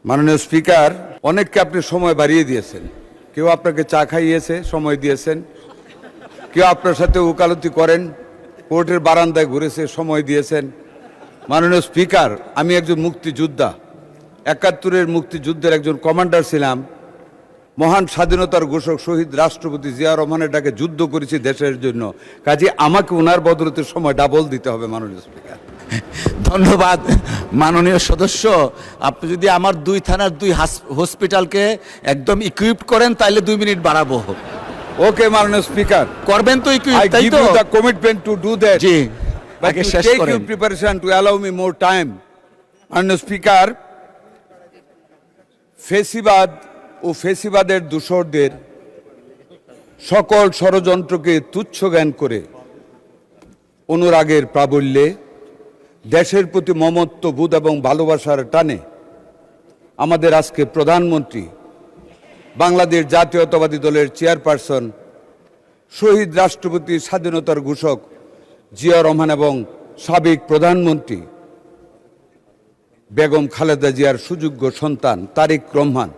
মাননীয় স্পিকার, অনেককে আপনি সময় বাড়িয়ে দিয়েছেন। কেউ আপনাকে চা খাইয়েছে, সময় দিয়েছেন। কেউ আপনার সাথে ওকালতি করেন, কোর্টের বারান্দায় ঘুরেছে, সময় দিয়েছেন। মাননীয় স্পিকার, আমি একজন মুক্তিযোদ্ধা, ৭১-এর মুক্তিযুদ্ধের একজন কমান্ডার ছিলাম। মহান স্বাধীনতার ঘোষক শহীদ রাষ্ট্রপতি জিয়া রহমানের ডাকে যুদ্ধ করেছি দেশের জন্য। কাজে আমাকে ওনার বদলতে সময় ডাবল দিতে হবে মাননীয় স্পিকার। ধন্যবাদ মাননীয় সদস্য। আপনি যদি আমার 2 থানার 2 হসপিটালকে একদম ইকুইপড করেন তাহলে 2 মিনিট বাড়াবো। ওকে মাননীয় স্পিকার, করবেন তো ইকুইপ, I তাই give তো? you the commitment to do that. G, But আগে you শেষ take করেন। your preparation to allow me more time. মাননীয় স্পিকার, ফেসিবাদ ও ফেসিবাদের দূষরদের সকল ষড়যন্ত্রকে তুচ্ছ জ্ঞান করে অনুরাগের প্রাবল্যে দেশের প্রতি মমত্ববোধ এবং ভালোবাসার টানে আমাদের আজকে প্রধানমন্ত্রী, বাংলাদেশ জাতীয়তাবাদী দলের চেয়ারপারসন, শহীদ রাষ্ট্রপতি, স্বাধীনতার ঘোষক জিয়া রহমান এবং সাবেক প্রধানমন্ত্রী বেগম খালেদা জিয়ার সুযোগ্য সন্তান তারেক রহমান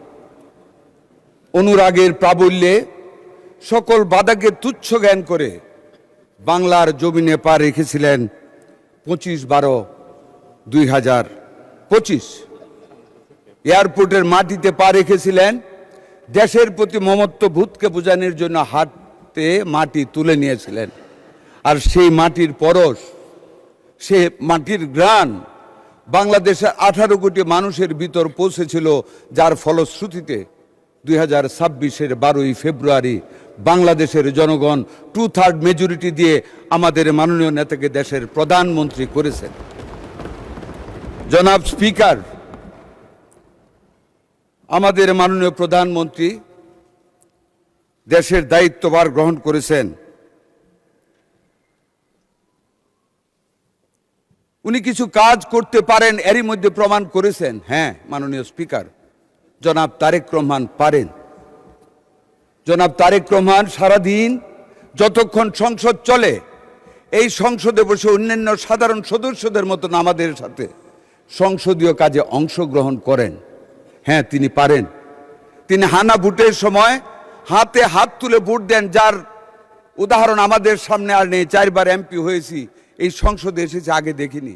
অনুরাগের প্রাবল্যে সকল বাধাকে তুচ্ছ জ্ঞান করে বাংলার জমিনে পা রেখেছিলেন 25/12/2025। এয়ারপোর্টের মাটিতে পা রেখেছিলেন, দেশের প্রতি মমত্ববোধকে বোঝানোর জন্য হাতে মাটি তুলে নিয়েছিলেন। আর সেই মাটির পরশ, সে মাটির ঘ্রাণ বাংলাদেশের 18 কোটি মানুষের ভিতর পৌঁছেছিল, যার ফলশ্রুতিতে 2026-এর 12ই ফেব্রুয়ারি বাংলাদেশের জনগণ 2/3 মেজরিটি দিয়ে আমাদের মাননীয় নেতাকে দেশের প্রধানমন্ত্রী করেছেন। জনাব স্পিকার, আমাদের মাননীয় প্রধানমন্ত্রী দেশের দায়িত্বভার গ্রহণ করেছেন। উনি কিছু কাজ করতে পারেন, এরই মধ্যে প্রমাণ করেছেন। হ্যাঁ মাননীয় স্পিকার, জনাব তারেক রহমান পারেন। জনাব তারেক রহমান সারাদিন যতক্ষণ সংসদ চলে এই সংসদে বসে অন্যান্য সাধারণ সদস্যদের মতন আমাদের সাথে সংসদীয় কাজে অংশগ্রহণ করেন। হ্যাঁ তিনি পারেন। তিনি হানা ভোটের সময় হাতে হাত তুলে ভোট দেন, যার উদাহরণ আমাদের সামনে আর নেই। 4বার এমপি হয়েছি, এই সংসদে এসেছে, আগে দেখিনি।